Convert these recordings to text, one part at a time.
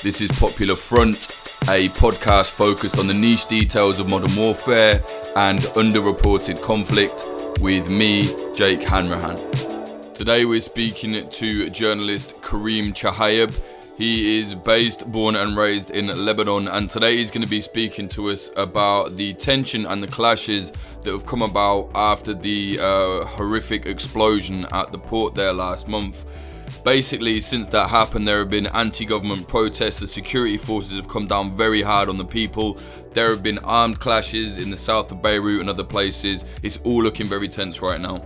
This is Popular Front, a podcast focused on the niche details of modern warfare and underreported conflict with me, Jake Hanrahan. Today we're speaking to journalist Kareem Chehayeb. He is based, born and raised in Lebanon, and today he's going to be speaking to us about the tension and the clashes that have come about after the horrific explosion at the port there last month. Basically, since that happened, there have been anti-government protests. The security forces have come down very hard on the people. There have been armed clashes in the south of Beirut and other places. It's all looking very tense right now.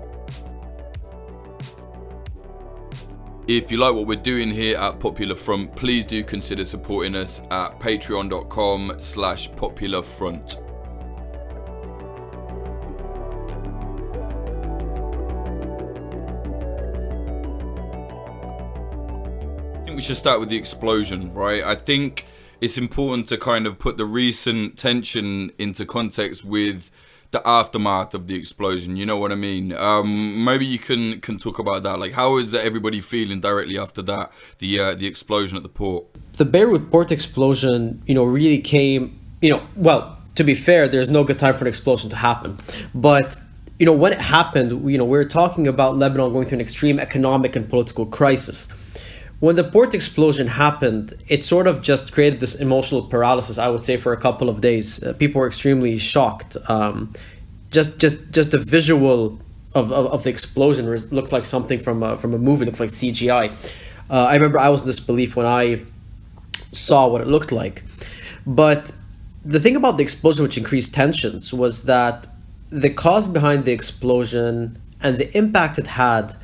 If you like what we're doing here at Popular Front, please do consider supporting us at patreon.com/popularfront. I think we should start with the explosion, right? I think it's important to kind of put the recent tension into context with the aftermath of the explosion. You know what I mean? Maybe you can talk about that. Like, how is everybody feeling directly after that, the explosion at the port? The Beirut port explosion, really came, well, to be fair, there's no good time for an explosion to happen. But, when it happened, we're talking about Lebanon going through an extreme economic and political crisis. When the port explosion happened, it sort of just created this emotional paralysis, I would say, for a couple of days. People were extremely shocked. Just the visual of the explosion looked like something from a movie, looked like CGI. I remember I was in disbelief when I saw what it looked like. But the thing about the explosion which increased tensions was that the cause behind the explosion and the impact it had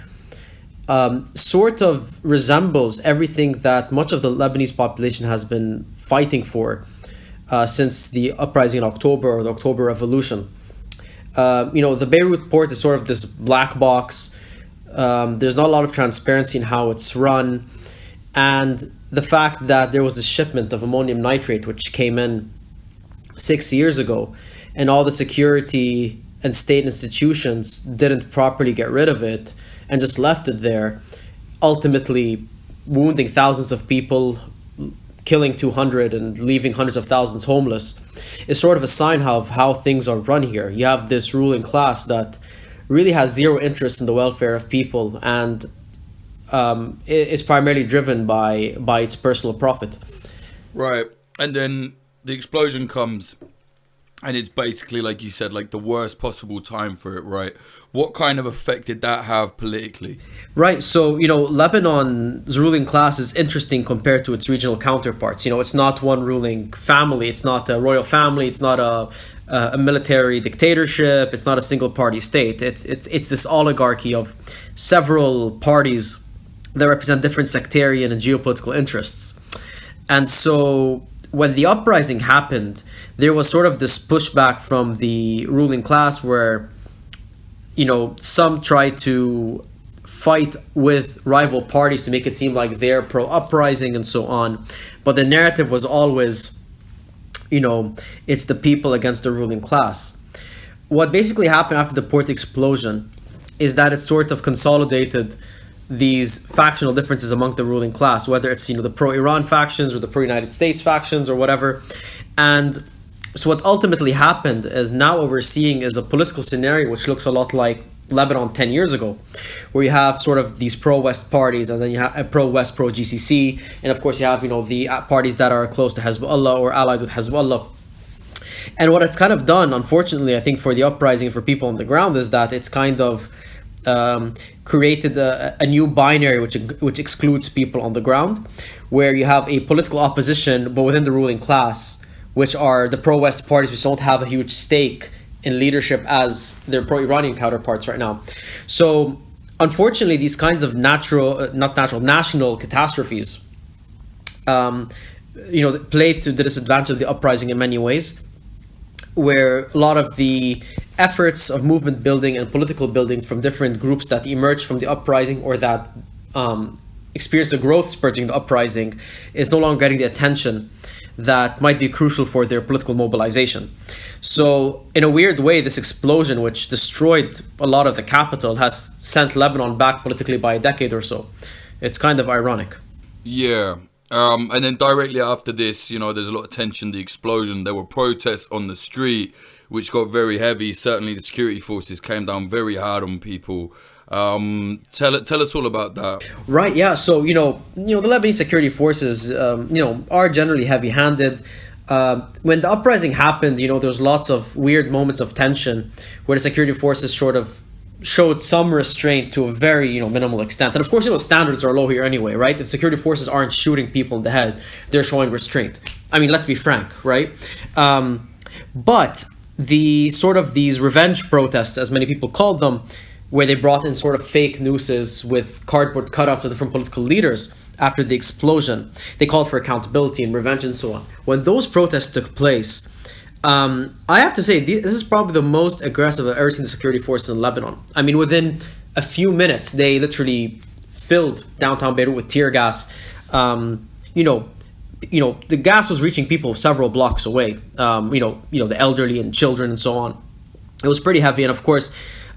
sort of resembles everything that much of the Lebanese population has been fighting for since the uprising in October, or the October Revolution. The Beirut port is sort of this black box. There's not a lot of transparency in how it's run. And the fact that there was a shipment of ammonium nitrate which came in 6 years ago, and all the security and state institutions didn't properly get rid of it and just left it there, ultimately wounding thousands of people, killing 200 and leaving hundreds of thousands homeless, is sort of a sign of how things are run here. You have this ruling class that really has zero interest in the welfare of people and is primarily driven by its personal profit. Right. And then the explosion comes, and it's basically, like you said, like the worst possible time for it, right? What kind of effect did that have politically? Right. So, Lebanon's ruling class is interesting compared to its regional counterparts. It's not one ruling family. It's not a royal family. It's not a military dictatorship. It's not a single party state. It's this oligarchy of several parties that represent different sectarian and geopolitical interests. And so when the uprising happened, there was sort of this pushback from the ruling class where, some tried to fight with rival parties to make it seem like they're pro-uprising and so on. But the narrative was always, it's the people against the ruling class. What basically happened after the port explosion is that it sort of consolidated these factional differences among the ruling class, whether it's the pro-Iran factions or the pro-United States factions or whatever. And so what ultimately happened is now what we're seeing is a political scenario which looks a lot like Lebanon 10 years ago, where you have sort of these pro-West parties, and then you have a pro-West, pro-GCC, and of course you have the parties that are close to Hezbollah or allied with Hezbollah. And what it's kind of done, unfortunately, I think, for the uprising, for people on the ground, is that it's kind of created a new binary which excludes people on the ground, where you have a political opposition but within the ruling class, which are the pro-West parties, which don't have a huge stake in leadership as their pro-Iranian counterparts right now. So unfortunately, these kinds of national catastrophes play to the disadvantage of the uprising in many ways, where a lot of the efforts of movement building and political building from different groups that emerged from the uprising or that experienced a growth spurt during the uprising is no longer getting the attention that might be crucial for their political mobilization. So in a weird way, this explosion, which destroyed a lot of the capital, has sent Lebanon back politically by a decade or so. It's kind of ironic. Yeah. And then directly after this, there's a lot of tension, the explosion. There were protests on the street, which got very heavy. Certainly the security forces came down very hard on people. Tell us all about that. Right, yeah. So, the Lebanese security forces, are generally heavy-handed. When the uprising happened, there was lots of weird moments of tension where the security forces sort of showed some restraint to a very, minimal extent. And of course, standards are low here anyway, right? If security forces aren't shooting people in the head, they're showing restraint. I mean, let's be frank, right? But the sort of these revenge protests, as many people called them, where they brought in sort of fake nooses with cardboard cutouts of different political leaders after the explosion. They called for accountability and revenge and so on. When those protests took place, I have to say, this is probably the most aggressive I've ever seen the security forces in Lebanon. I mean, within a few minutes, they literally filled downtown Beirut with tear gas. The gas was reaching people several blocks away. The elderly and children and so on. It was pretty heavy, and of course,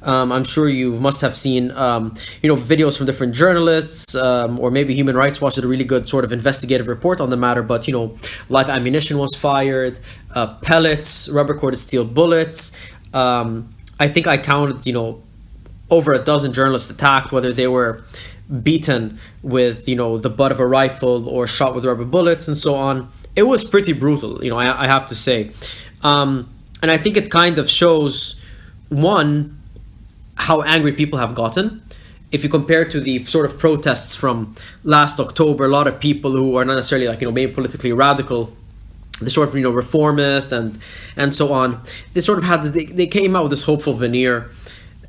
I'm sure you must have seen, videos from different journalists, or maybe Human Rights Watch did a really good sort of investigative report on the matter. But live ammunition was fired, pellets, rubber-coated steel bullets. I think I counted, over a dozen journalists attacked, whether they were beaten with, the butt of a rifle or shot with rubber bullets and so on. It was pretty brutal, I have to say. And I think it kind of shows, one, how angry people have gotten. If you compare to the sort of protests from last October, a lot of people who are not necessarily being politically radical, the sort of reformist and so on, they sort of had this, they came out with this hopeful veneer,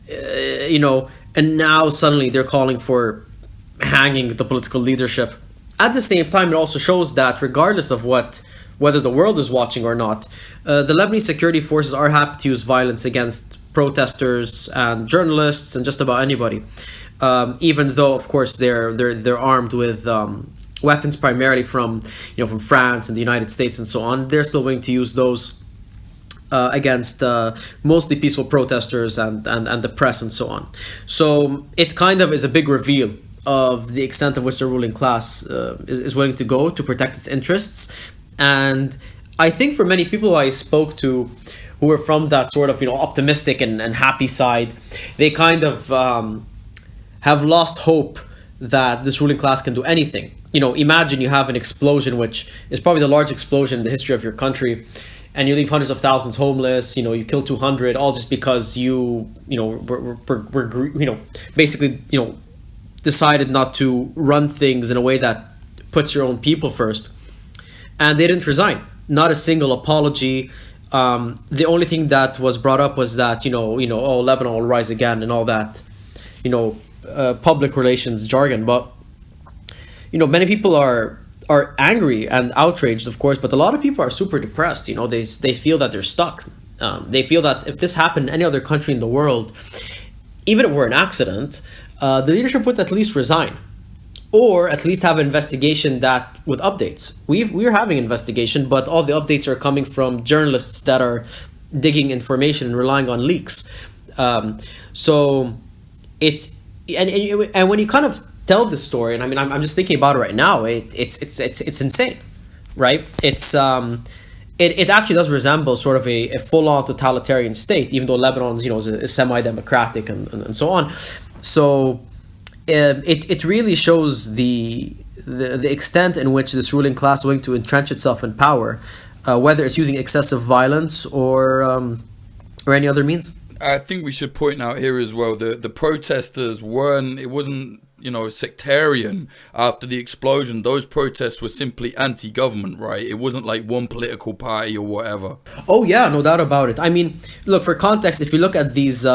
and now suddenly they're calling for hanging the political leadership. At the same time, it also shows that regardless of whether the world is watching or not, the Lebanese security forces are happy to use violence against protesters and journalists and just about anybody, even though of course they're armed with weapons primarily from France and the United States and so on. They're still willing to use those against mostly peaceful protesters and the press and so on. So it kind of is a big reveal of the extent of which the ruling class is willing to go to protect its interests. And I think for many people I spoke to who are from that sort of optimistic and happy side, they kind of have lost hope that this ruling class can do anything. Imagine you have an explosion, which is probably the largest explosion in the history of your country, and you leave hundreds of thousands homeless. You kill 200, all just because basically decided not to run things in a way that puts your own people first. And they didn't resign. Not a single apology. The only thing that was brought up was that Lebanon will rise again and all that public relations jargon. But many people are angry and outraged, of course, but a lot of people are super depressed. They feel that they're stuck. They feel that if this happened in any other country in the world, even if it were an accident, the leadership would at least resign, or at least have an investigation that with updates. We're having investigation, but all the updates are coming from journalists that are digging information and relying on leaks. So it's and when you kind of tell this story, and I mean I'm just thinking about it right now, it's insane, right? It actually does resemble sort of a full-on totalitarian state, even though Lebanon is semi-democratic and so on. So it really shows the extent in which this ruling class is willing to entrench itself in power, whether it's using excessive violence or any other means. I think we should point out here as well that the protesters wasn't sectarian after the explosion. Those protests were simply anti-government, right? It wasn't like one political party or whatever. Oh yeah, no doubt about it. I mean, look, for context, if you look at these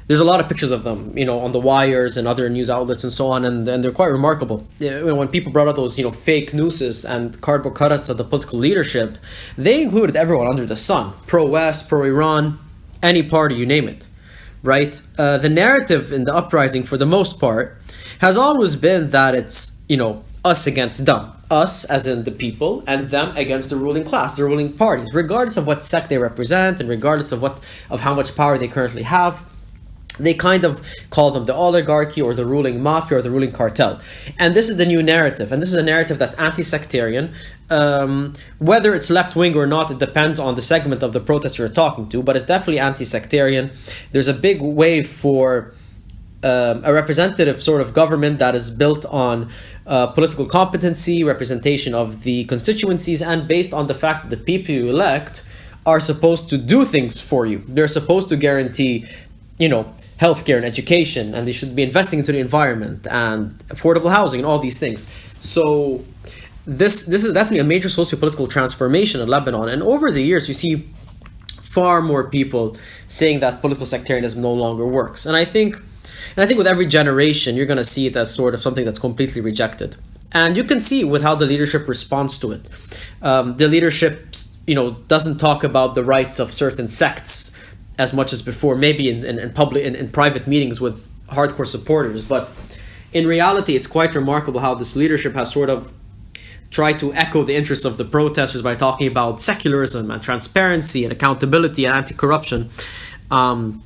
there's a lot of pictures of them, on the wires and other news outlets and so on, and they're quite remarkable. When people brought out those, fake nooses and cardboard cutouts of the political leadership, they included everyone under the sun, pro-West, pro-Iran, any party, you name it, right? The narrative in the uprising, for the most part, has always been that it's, us against them. Us, as in the people, and them against the ruling class, the ruling parties, regardless of what sect they represent and regardless of how much power they currently have. They kind of call them the oligarchy or the ruling mafia or the ruling cartel. And this is the new narrative. And this is a narrative that's anti-sectarian. Whether it's left-wing or not, it depends on the segment of the protest you're talking to, but it's definitely anti-sectarian. There's a big wave for a representative sort of government that is built on political competency, representation of the constituencies, and based on the fact that the people you elect are supposed to do things for you. They're supposed to guarantee, healthcare and education, and they should be investing into the environment and affordable housing and all these things. So this is definitely a major socio-political transformation in Lebanon. And over the years, you see far more people saying that political sectarianism no longer works. And I think with every generation, you're going to see it as sort of something that's completely rejected. And you can see with how the leadership responds to it. The leadership, doesn't talk about the rights of certain sects as much as before, maybe in private meetings with hardcore supporters. But in reality, it's quite remarkable how this leadership has sort of tried to echo the interests of the protesters by talking about secularism and transparency and accountability and anti-corruption and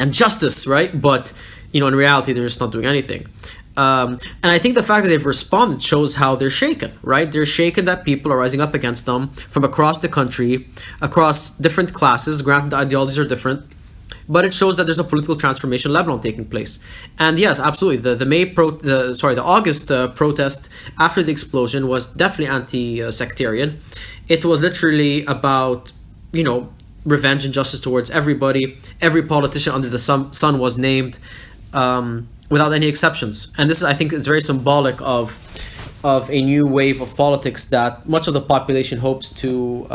justice, right? But, in reality, they're just not doing anything. And I think the fact that they've responded shows how they're shaken, right? They're shaken that people are rising up against them from across the country, across different classes. Granted, the ideologies are different, but it shows that there's a political transformation in Lebanon taking place. And yes, absolutely, the August protest after the explosion was definitely anti-sectarian. It was literally about, revenge and justice towards everybody. Every politician under the sun was named. Without any exceptions. And this is, I think, it's very symbolic of a new wave of politics that much of the population hopes to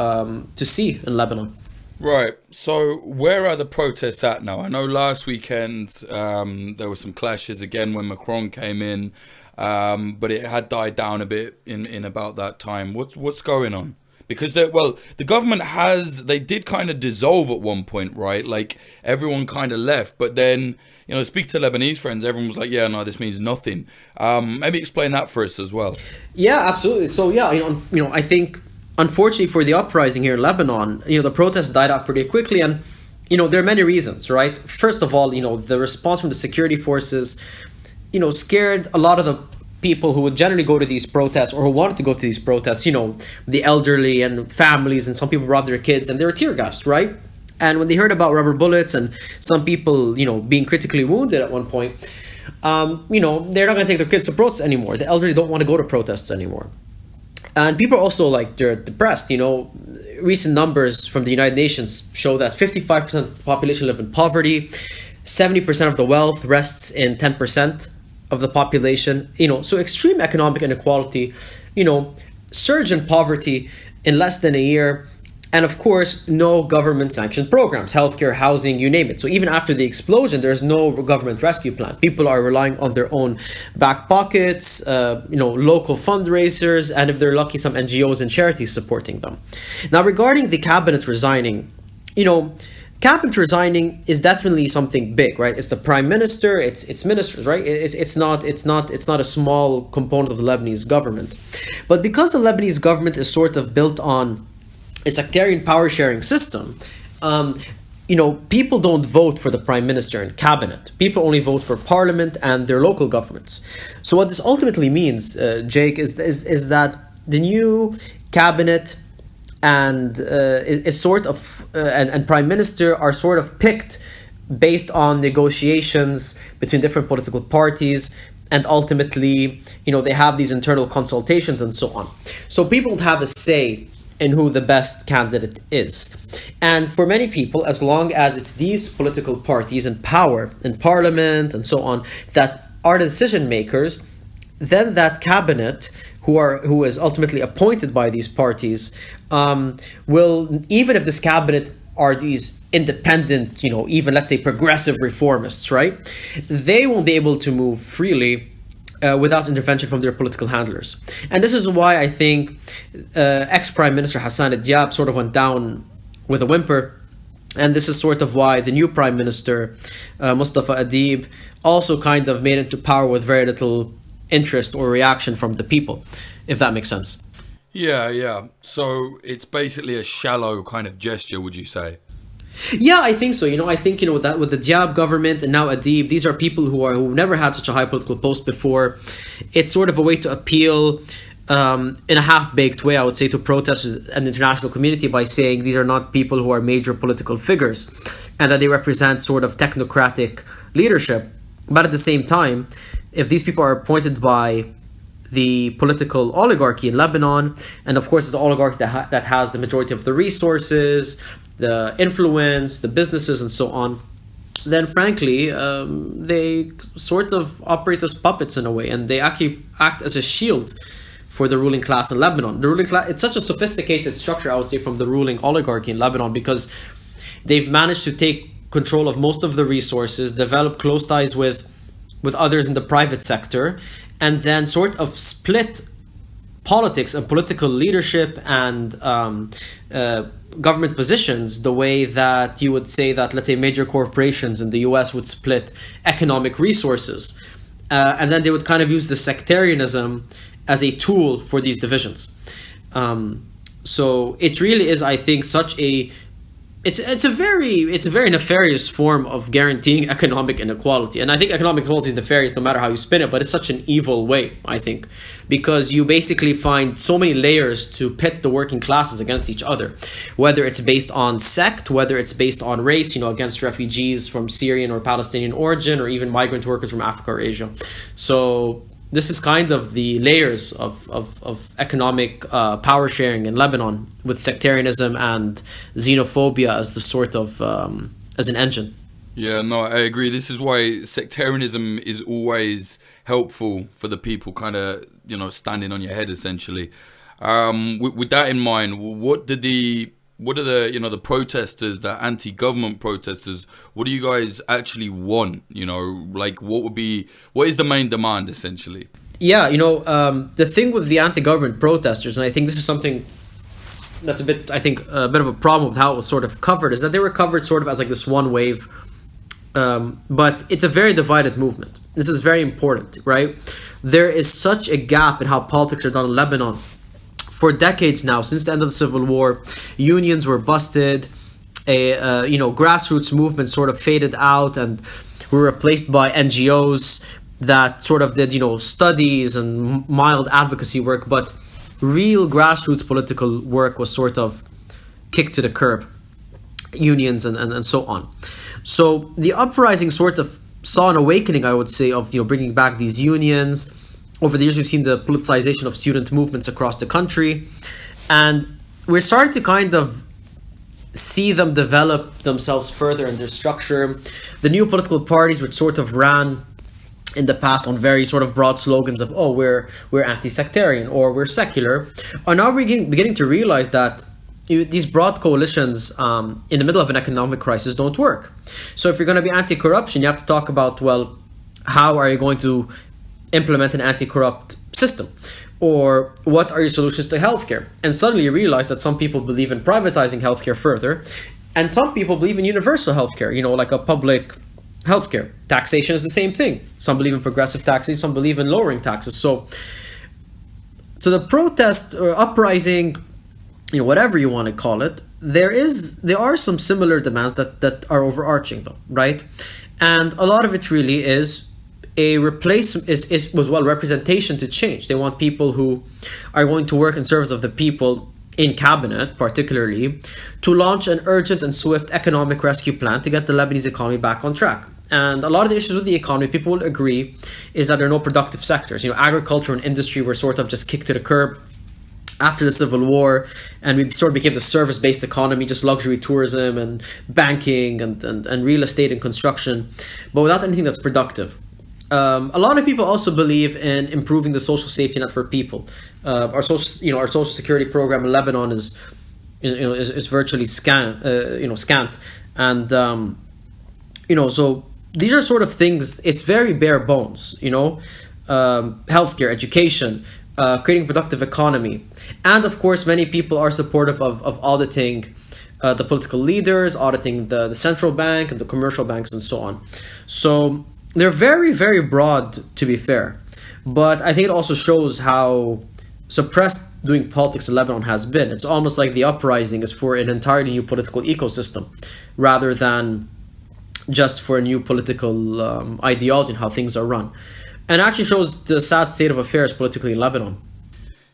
see in Lebanon. Right. So where are the protests at now? I know last weekend there were some clashes again when Macron came in, but it had died down a bit in about that time. What's going on? Because the government they did kind of dissolve at one point, right? Like everyone kind of left, but then, speak to Lebanese friends, everyone was like, yeah, no, this means nothing. Maybe explain that for us as well. Yeah, absolutely. So yeah, I think unfortunately for the uprising here in Lebanon, the protests died out pretty quickly, and there are many reasons, right? First of all, the response from the security forces, scared a lot of the people who would generally go to these protests or who wanted to go to these protests, the elderly and families, and some people brought their kids and they were tear gassed, right? And when they heard about rubber bullets and some people, being critically wounded at one point, they're not going to take their kids to protests anymore. The elderly don't want to go to protests anymore. And people are also they're depressed. Recent numbers from the United Nations show that 55% of the population live in poverty, 70% of the wealth rests in 10% of the population, so extreme economic inequality, surge in poverty in less than a year, and of course, no government sanctioned programs, healthcare, housing, you name it. So even after the explosion, there's no government rescue plan. People are relying on their own back pockets, local fundraisers, and if they're lucky, some NGOs and charities supporting them. Now, regarding the cabinet resigning, cabinet resigning is definitely something big, right? It's the prime minister, it's ministers, right? It's not a small component of the Lebanese government. But because the Lebanese government is sort of built on a sectarian power sharing system, people don't vote for the prime minister and cabinet. People only vote for parliament and their local governments. So what this ultimately means, Jake, is that the new cabinet and is sort of and prime minister are sort of picked based on negotiations between different political parties, and ultimately they have these internal consultations and so on. So people don't have a say in who the best candidate is. And for many people, as long as it's these political parties in power in parliament and so on that are the decision makers, then that cabinet who is ultimately appointed by these parties will, even if this cabinet are these independent, even let's say progressive reformists, right? They won't be able to move freely without intervention from their political handlers. And this is why I think ex-Prime Minister Hassan Diab sort of went down with a whimper. And this is sort of why the new Prime Minister, Mustafa Adib, also kind of made it to power with very little interest or reaction from the people, if that makes sense. Yeah. So it's basically a shallow kind of gesture, would you say? Yeah, I think so. I think that with the Diab government and now Adib, these are people who've never had such a high political post before. It's sort of a way to appeal, in a half-baked way, I would say, to protesters and the international community by saying these are not people who are major political figures, and that they represent sort of technocratic leadership. But at the same time, if these people are appointed by the political oligarchy in Lebanon, and of course it's an oligarchy that has the majority of the resources, the influence, the businesses, and so on, then frankly, they sort of operate as puppets in a way, and they actually act as a shield for the ruling class in Lebanon. The ruling class, it's such a sophisticated structure, I would say, from the ruling oligarchy in Lebanon, because they've managed to take control of most of the resources, develop close ties with others in the private sector, and then sort of split politics and political leadership and government positions the way that you would say that, let's say, major corporations in the US would split economic resources. And then they would kind of use the sectarianism as a tool for these divisions. So it really is, I think, such a it's a very nefarious form of guaranteeing economic inequality. And I think economic inequality is nefarious no matter how you spin it, but it's such an evil way, I think, because you basically find so many layers to pit the working classes against each other, whether it's based on sect, whether it's based on race, against refugees from Syrian or Palestinian origin, or even migrant workers from Africa or Asia. So this is kind of the layers of economic power sharing in Lebanon, with sectarianism and xenophobia as the sort of as an engine. Yeah, no, I agree. This is why sectarianism is always helpful for the people kind of, standing on your head, essentially. With that in mind, what are the the protesters, the anti-government protesters, what do you guys actually want? What is the main demand, essentially? Yeah, the thing with the anti-government protesters, and I think this is something that's a bit of a problem with how it was sort of covered, is that they were covered sort of as like this one wave, but it's a very divided movement. This is very important, right? There is such a gap in how politics are done in Lebanon. For decades now, since the end of the civil war, unions were busted, grassroots movements sort of faded out and were replaced by NGOs that sort of did, studies and mild advocacy work, but real grassroots political work was sort of kicked to the curb, unions and so on. So the uprising sort of saw an awakening, I would say, of bringing back these unions. Over the years, we've seen the politicization of student movements across the country, and we're starting to kind of see them develop themselves further in their structure. The new political parties, which sort of ran in the past on very sort of broad slogans of, we're anti-sectarian or we're secular, are now beginning to realize that these broad coalitions in the middle of an economic crisis don't work. So if you're going to be anti-corruption, you have to talk about, how are you going to implement an anti-corrupt system, or what are your solutions to healthcare? And suddenly you realize that some people believe in privatizing healthcare further, and some people believe in universal healthcare, like a public healthcare. Taxation is the same thing. Some believe in progressive taxes, some believe in lowering taxes. So the protest or uprising, whatever you want to call it, there are some similar demands that are overarching, though, right? And a lot of it really is representation to change. They want people who are going to work in service of the people in cabinet, particularly, to launch an urgent and swift economic rescue plan to get the Lebanese economy back on track. And a lot of the issues with the economy, people will agree, is that there are no productive sectors. Agriculture and industry were sort of just kicked to the curb after the Civil War, and we sort of became the service-based economy, just luxury tourism and banking and real estate and construction, but without anything that's productive. A lot of people also believe in improving the social safety net for people. Our social security program in Lebanon is virtually scant, and so these are sort of things. It's very bare bones, healthcare, education, creating a productive economy, and of course, many people are supportive of auditing the political leaders, auditing the central bank and the commercial banks, and so on. So they're very, very broad, to be fair. But I think it also shows how suppressed doing politics in Lebanon has been. It's almost like the uprising is for an entirely new political ecosystem rather than just for a new political ideology and how things are run. And actually shows the sad state of affairs politically in Lebanon.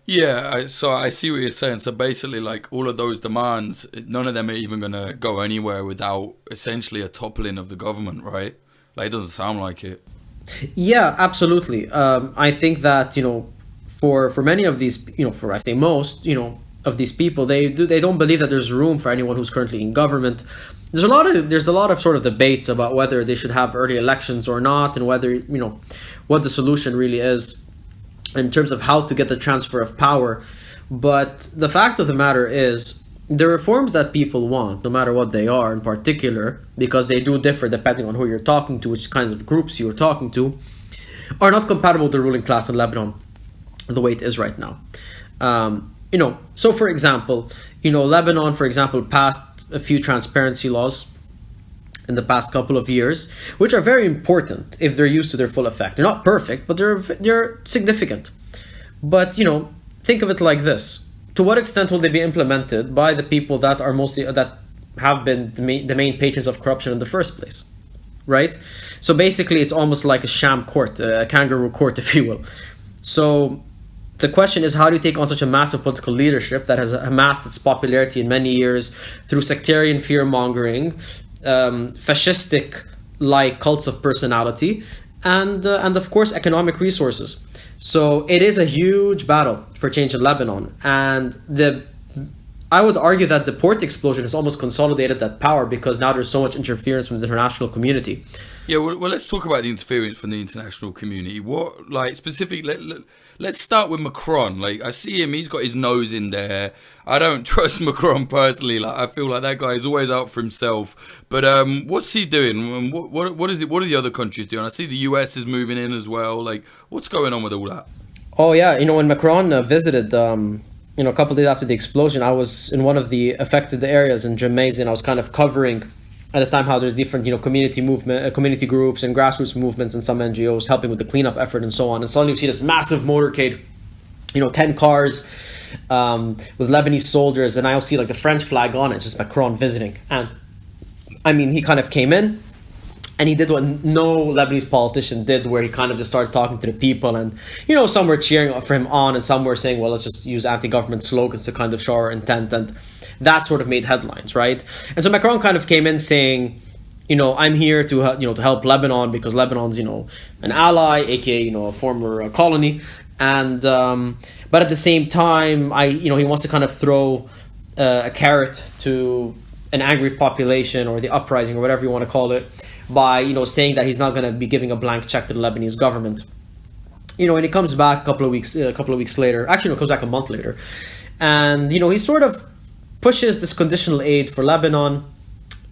Yeah, so I see what you're saying. So basically, like all of those demands, none of them are even going to go anywhere without essentially a toppling of the government, right? Like it doesn't sound like it. Yeah, absolutely. I think that, for many of these, for I say most, of these people, they don't believe that there's room for anyone who's currently in government. There's a lot of sort of debates about whether they should have early elections or not, and whether what the solution really is in terms of how to get the transfer of power. But the fact of the matter is, the reforms that people want, no matter what they are in particular, because they do differ depending on who you're talking to, which kinds of groups you're talking to, are not compatible with the ruling class in Lebanon the way it is right now. So for example, Lebanon, for example, passed a few transparency laws in the past couple of years, which are very important if they're used to their full effect. They're not perfect, but they're significant. But think of it like this: to what extent will they be implemented by the people that are that have been the main patrons of corruption in the first place, right? So basically, it's almost like a sham court, a kangaroo court, if you will. So the question is, how do you take on such a massive political leadership that has amassed its popularity in many years through sectarian fear-mongering, fascistic-like cults of personality, and of course economic resources? So it is a huge battle for change in Lebanon, and I would argue that the port explosion has almost consolidated that power, because now there's so much interference from the international community. Yeah, well, let's talk about the interference from the international community. What, like, specifically, let's start with Macron. Like, I see him, he's got his nose in there. I don't trust Macron personally. Like, I feel like that guy is always out for himself. But what's he doing? What is it? What are the other countries doing? I see the US is moving in as well. Like, what's going on with all that? Oh, yeah. When Macron visited, a couple of days after the explosion, I was in one of the affected areas in Jemaise, and I was kind of covering at the time how there's different community groups and grassroots movements and some NGOs helping with the cleanup effort and so on. And suddenly you see this massive motorcade, 10 cars with Lebanese soldiers, and I'll see like the French flag on it, just Macron visiting. And I mean, he kind of came in and he did what no Lebanese politician did, where he kind of just started talking to the people, and some were cheering for him on, and some were saying, well, let's just use anti-government slogans to kind of show our intent, and that sort of made headlines, right? And so Macron kind of came in saying, I'm here to help Lebanon because Lebanon's an ally, aka a former colony, and but at the same time, he wants to kind of throw a carrot to an angry population, or the uprising, or whatever you want to call it, by saying that he's not going to be giving a blank check to the Lebanese government. And he comes back a couple of weeks later. Actually, no, it comes back a month later, and he sort of pushes this conditional aid for Lebanon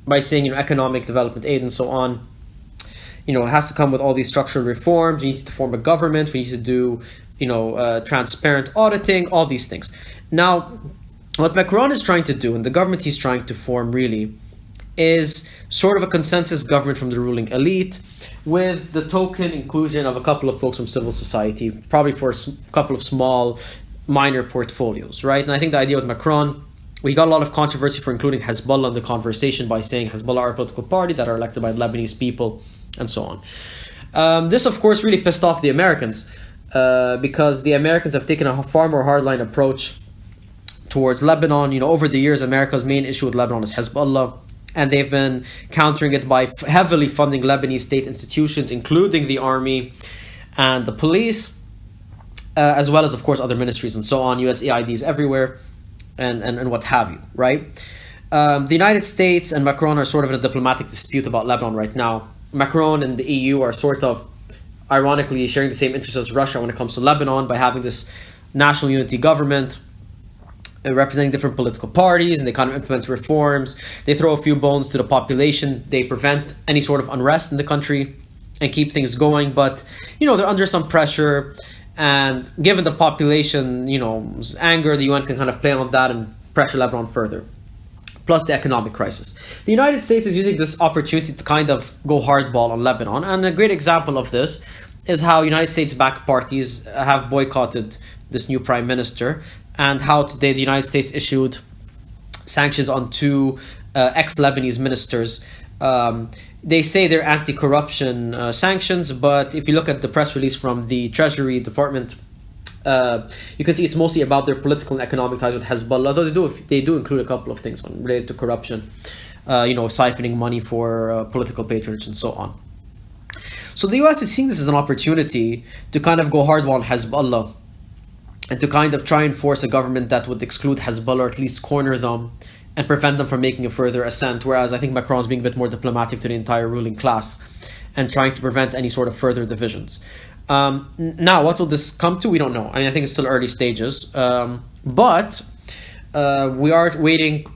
by saying economic development aid and so on. It has to come with all these structural reforms. We need to form a government. We need to do transparent auditing. All these things. Now, what Macron is trying to do, and the government he's trying to form, really, is sort of a consensus government from the ruling elite, with the token inclusion of a couple of folks from civil society, probably for a couple of small, minor portfolios, right? And I think the idea with Macron, we got a lot of controversy for including Hezbollah in the conversation by saying Hezbollah are a political party that are elected by the Lebanese people, and so on. This, of course, really pissed off the Americans, because the Americans have taken a far more hardline approach towards Lebanon. Over the years, America's main issue with Lebanon is Hezbollah, and they've been countering it by heavily funding Lebanese state institutions, including the army and the police, as well as, of course, other ministries and so on, USAIDs everywhere, and what have you, right? The United States and Macron are sort of in a diplomatic dispute about Lebanon right now. Macron and the EU are sort of, ironically, sharing the same interests as Russia when it comes to Lebanon by having this national unity government, representing different political parties, and they kind of implement reforms. They throw a few bones to the population. They prevent any sort of unrest in the country and keep things going. But, they're under some pressure. And given the population's anger, the UN can kind of play on that and pressure Lebanon further. Plus the economic crisis. The United States is using this opportunity to kind of go hardball on Lebanon. And a great example of this is how United States-backed parties have boycotted this new prime minister, and how today the United States issued sanctions on two ex-Lebanese ministers. They say they're anti-corruption sanctions, but if you look at the press release from the Treasury Department, you can see it's mostly about their political and economic ties with Hezbollah, though they do include a couple of things related to corruption, siphoning money for political patronage and so on. So the US is seeing this as an opportunity to kind of go hard on Hezbollah and to kind of try and force a government that would exclude Hezbollah, or at least corner them and prevent them from making a further ascent. Whereas I think Macron's being a bit more diplomatic to the entire ruling class and trying to prevent any sort of further divisions. Now, what will this come to? We don't know. I mean, I think it's still early stages. But we are waiting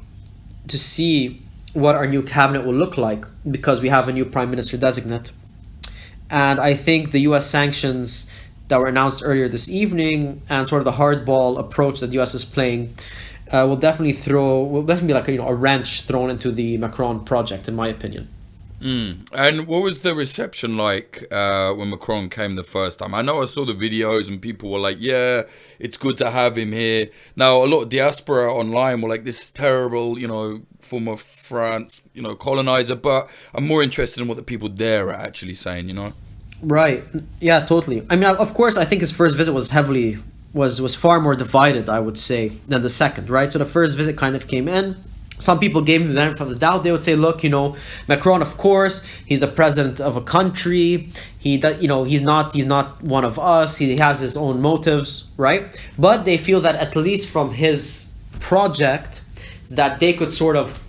to see what our new cabinet will look like, because we have a new prime minister designate. And I think the US sanctions that were announced earlier this evening and sort of the hardball approach that the US is playing will definitely be like a wrench thrown into the Macron project, in my opinion. And what was the reception like when Macron came the first time? I know I saw the videos and people were like, yeah, it's good to have him here. Now, a lot of diaspora online were like, this is terrible, former France, colonizer. But I'm more interested in what the people there are actually saying, Right. Yeah, totally. I mean, of course, I think his first visit was far more divided, I would say, than the second, right? So the first visit kind of came in. Some people gave him the benefit of the doubt. They would say, look, Macron, of course, he's a president of a country. He's not one of us. He has his own motives, right? But they feel that at least from his project, that they could sort of,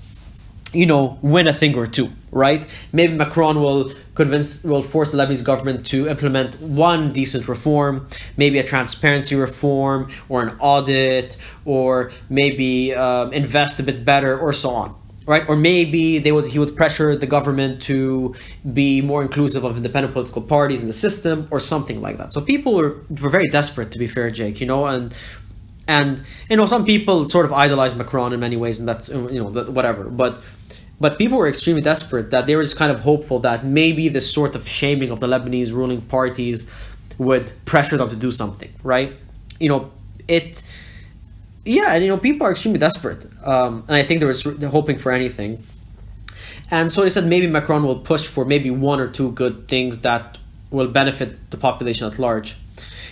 win a thing or two, right? Maybe Macron will force the Lebanese government to implement one decent reform, maybe a transparency reform or an audit, or maybe invest a bit better, or so on, right? Or maybe he would pressure the government to be more inclusive of independent political parties in the system, or something like that. So people were very desperate, to be fair, Jake, and some people sort of idolize Macron in many ways, and that's whatever. But people were extremely desperate, that they were just kind of hopeful that maybe this sort of shaming of the Lebanese ruling parties would pressure them to do something, right? People are extremely desperate, and I think they're hoping for anything. And so they said maybe Macron will push for maybe one or two good things that will benefit the population at large.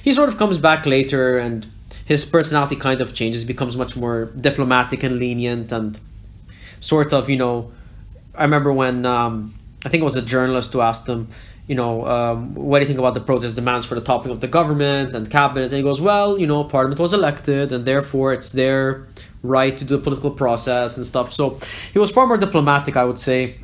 He sort of comes back later, and his personality kind of changes, becomes much more diplomatic and lenient, and sort of, I remember when, I think it was a journalist who asked him, what do you think about the protest demands for the toppling of the government and cabinet? And he goes, well, Parliament was elected, and therefore it's their right to do the political process and stuff. So he was far more diplomatic, I would say.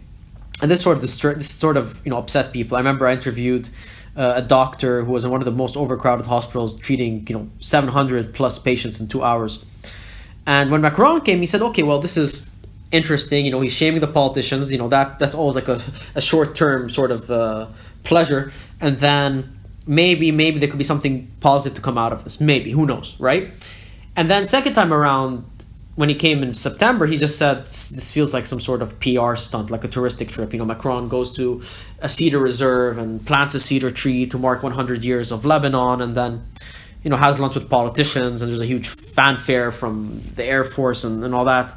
And this sort of upset people. I remember I interviewed a doctor who was in one of the most overcrowded hospitals, treating 700 plus patients in 2 hours. And when Macron came, he said, okay, well, this is interesting, he's shaming the politicians, that's always like a short-term sort of pleasure, and then maybe there could be something positive to come out of this, maybe, who knows, right? And then second time around, when he came in September, he just said, this feels like some sort of PR stunt, like a touristic trip. Macron goes to a cedar reserve and plants a cedar tree to mark 100 years of Lebanon, and then has lunch with politicians, and there's a huge fanfare from the Air Force and all that.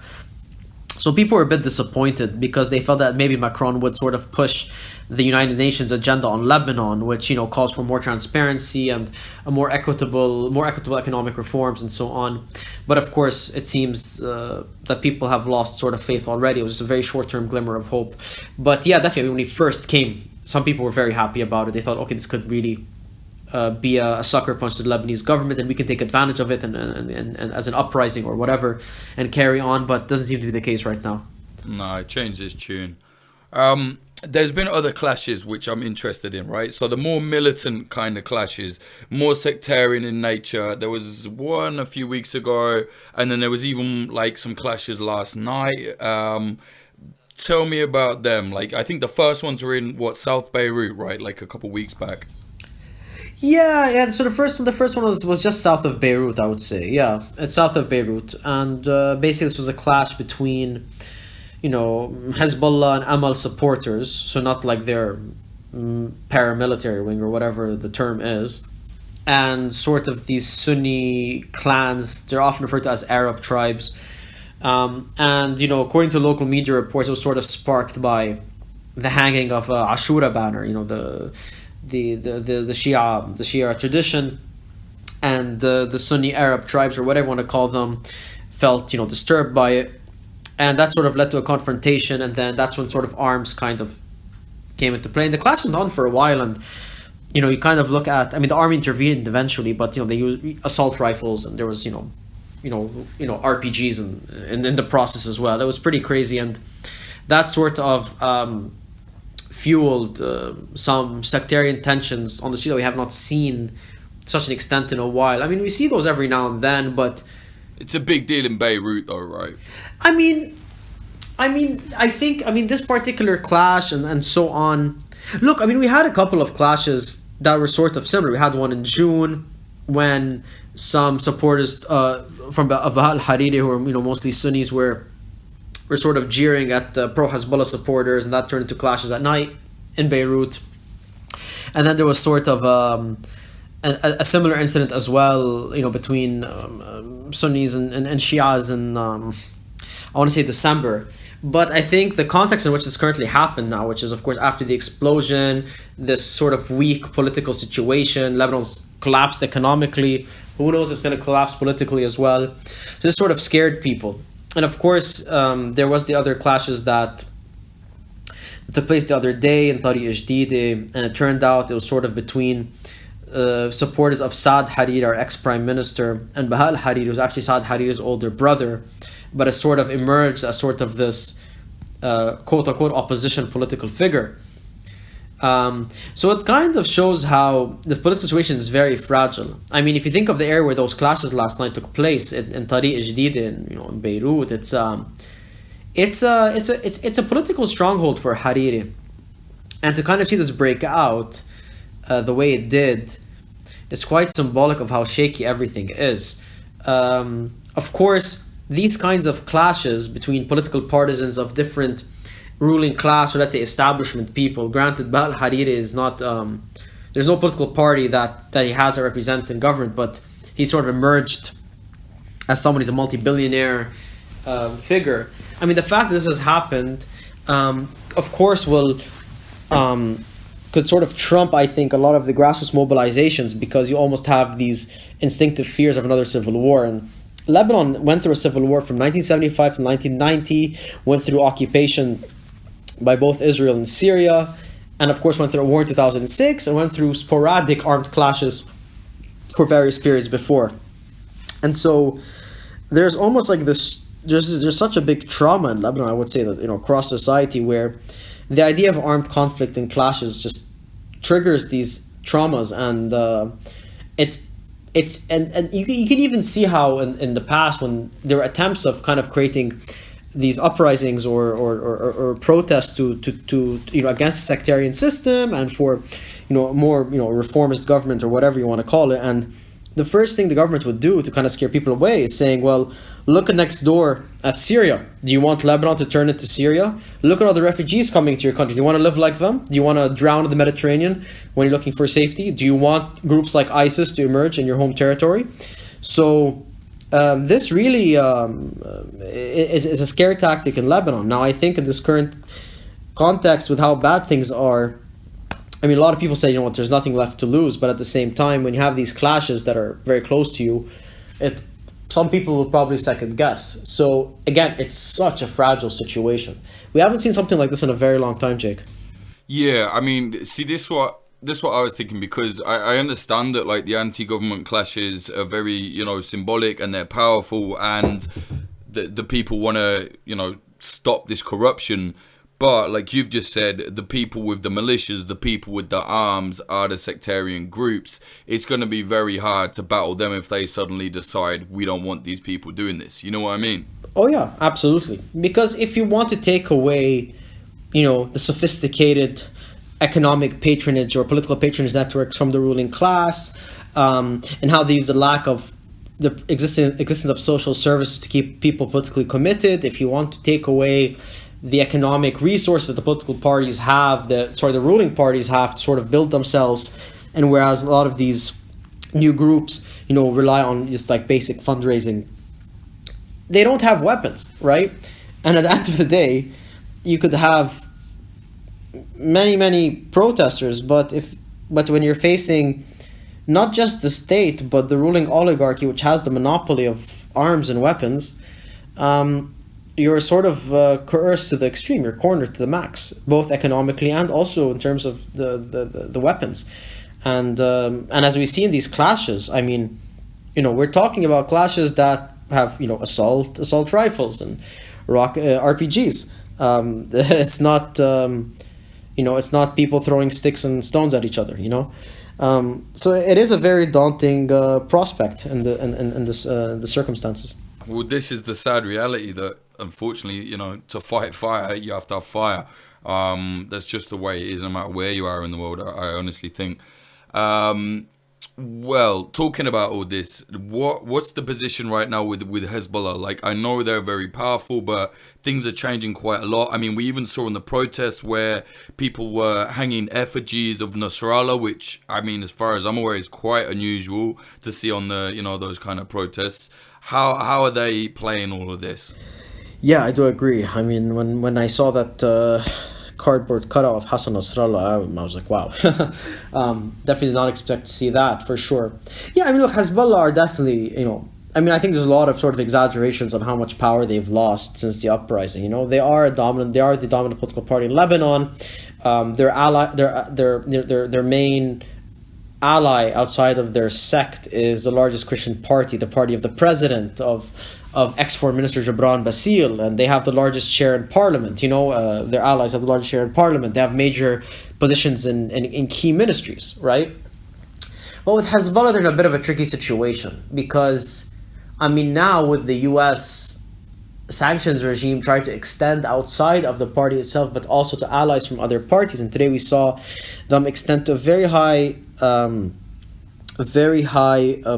So people were a bit disappointed, because they felt that maybe Macron would sort of push the United Nations agenda on Lebanon, which calls for more transparency and a more equitable economic reforms and so on. But of course, it seems that people have lost sort of faith already. It was just a very short-term glimmer of hope. But yeah, definitely when he first came, some people were very happy about it. They thought, okay, this could really be a sucker punch to the Lebanese government, and we can take advantage of it and as an uprising or whatever and carry on. But doesn't seem to be the case right now. No, it changed his tune. There's been other clashes which I'm interested in, right? So the more militant kind of clashes, more sectarian in nature. There was one a few weeks ago, and then there was even like some clashes last night. Tell me about them. Like, I think the first ones were in South Beirut, right? Like a couple weeks back. Yeah. So the first one was just south of Beirut, I would say. Yeah, it's south of Beirut, and basically this was a clash between, Hezbollah and Amal supporters. So not like their paramilitary wing, or whatever the term is, and sort of these Sunni clans. They're often referred to as Arab tribes. And according to local media reports, it was sort of sparked by the hanging of Ashura banner. The Shia tradition, and the Sunni Arab tribes, or whatever you want to call them, felt disturbed by it, and that sort of led to a confrontation. And then that's when sort of arms kind of came into play. And the clash went on for a while, and you kind of look at. I mean, the army intervened eventually, but they used assault rifles, and there was RPGs and in the process as well. It was pretty crazy, and that sort of fueled some sectarian tensions on the street that we have not seen to such an extent in a while. I mean, we see those every now and then, but it's a big deal in Beirut, though, right? I think this particular clash and so on. Look, I mean, we had a couple of clashes that were sort of similar. We had one in June when some supporters from Bahal Hariri, who are mostly Sunnis, were sort of jeering at the pro-Hezbollah supporters, and that turned into clashes at night in Beirut. And then there was sort of a similar incident as well, between Sunnis and Shias in I want to say December. But I think the context in which this currently happened now, which is of course after the explosion, this sort of weak political situation, Lebanon's collapsed economically. Who knows if it's going to collapse politically as well? So this sort of scared people. And of course, there was the other clashes that took place the other day in Tariq Jdidi, and it turned out it was sort of between supporters of Saad Hariri, our ex-prime minister, and Bahal Hariri, who's actually Saad Hariri's older brother, but has sort of emerged as sort of this quote-unquote opposition political figure. So it kind of shows how the political situation is very fragile. I mean, if you think of the area where those clashes last night took place in Tariq Jdidi, in Beirut, it's a political stronghold for Hariri, and to kind of see this break out the way it did, it's quite symbolic of how shaky everything is. Of course, these kinds of clashes between political partisans of different ruling class, or let's say establishment people. Granted, Bahal Hariri is not. There's no political party that he has that represents in government, but he sort of emerged as someone who's a multi-billionaire figure. I mean, the fact that this has happened, of course, could sort of trump, I think, a lot of the grassroots mobilizations, because you almost have these instinctive fears of another civil war. And Lebanon went through a civil war from 1975 to 1990, went through occupation by both Israel and Syria, and of course went through a war in 2006, and went through sporadic armed clashes for various periods before. And so there's almost like this, there's such a big trauma in Lebanon, I would say, that across society, where the idea of armed conflict and clashes just triggers these traumas, and you can even see how in the past, when there were attempts of kind of creating these uprisings or protests to against the sectarian system and for more reformist government, or whatever you want to call it, and the first thing the government would do to kind of scare people away is saying, well, look at next door at Syria. Do you want Lebanon to turn into Syria? Look at all the refugees coming to your country. Do you want to live like them? Do you want to drown in the Mediterranean when you're looking for safety? Do you want groups like ISIS to emerge in your home territory? So this really is a scare tactic in Lebanon. Now, I think in this current context, with how bad things are, I mean, a lot of people say, there's nothing left to lose. But at the same time, when you have these clashes that are very close to you, some people will probably second guess. So again, it's such a fragile situation. We haven't seen something like this in a very long time, Jake. Yeah, I mean, see, this what I was thinking, because I understand that like the anti-government clashes are very symbolic, and they're powerful, and the people want to stop this corruption. But like you've just said, the people with the militias, the people with the arms are the sectarian groups. It's going to be very hard to battle them if they suddenly decide we don't want these people doing this. You know what I mean? Oh yeah, absolutely. Because if you want to take away, the sophisticated economic patronage or political patronage networks from the ruling class, and how they use the lack of the existence of social services to keep people politically committed, if you want to take away the economic resources the political parties have, the ruling parties have to sort of build themselves, and whereas a lot of these new groups, rely on just like basic fundraising, they don't have weapons, right? And at the end of the day, you could have many protesters, but when you're facing not just the state but the ruling oligarchy, which has the monopoly of arms and weapons, you're sort of coerced to the extreme. You're cornered to the max, both economically and also in terms of the weapons. And as we see in these clashes, I mean, we're talking about clashes that have assault rifles and RPGs. It's not it's not people throwing sticks and stones at each other. So it is a very daunting prospect in the circumstances. Well, this is the sad reality that, unfortunately, to fight fire, you have to have fire. That's just the way it is, no matter where you are in the world, I honestly think. Well, talking about all this, what's the position right now with Hezbollah? Like, I know they're very powerful, but things are changing quite a lot. I mean, we even saw in the protests where people were hanging effigies of Nasrallah, which, I mean, as far as I'm aware, is quite unusual to see on the, those kind of protests. How are they playing all of this? Yeah, I do agree. I mean, when I saw that cardboard cutout of Hassan Nasrallah, I was like, wow. Definitely not expect to see that, for sure. Yeah, I mean, look, Hezbollah are definitely, I mean, I think there's a lot of sort of exaggerations on how much power they've lost since the uprising. They are the dominant political party in Lebanon. Their main ally outside of their sect is the largest Christian party, the party of the president, of ex-foreign minister Gibran Bassil, and they have the largest share in parliament. Their allies have the largest share in parliament. They have major positions in key ministries, right? But with Hezbollah, they're in a bit of a tricky situation because, I mean, now with the U.S. sanctions regime trying to extend outside of the party itself, but also to allies from other parties, and today we saw them extend to a very high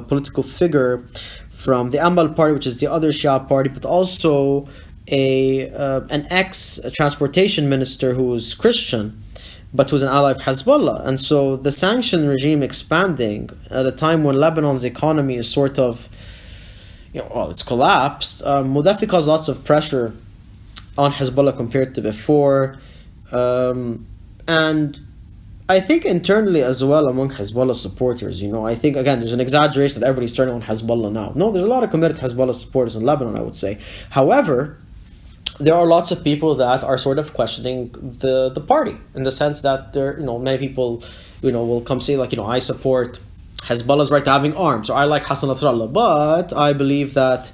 political figure from the Amal party, which is the other Shia party, but also an ex-transportation minister who was Christian, but who's an ally of Hezbollah. And so the sanction regime expanding at a time when Lebanon's economy is sort of, it's collapsed, will definitely cause lots of pressure on Hezbollah compared to before. And I think internally as well among Hezbollah supporters, I think, again, there's an exaggeration that everybody's turning on Hezbollah now. No, there's a lot of committed Hezbollah supporters in Lebanon, I would say. However, there are lots of people that are sort of questioning the party, in the sense that many people, will come say, like, I support Hezbollah's right to having arms, or I like Hassan Nasrallah, but I believe that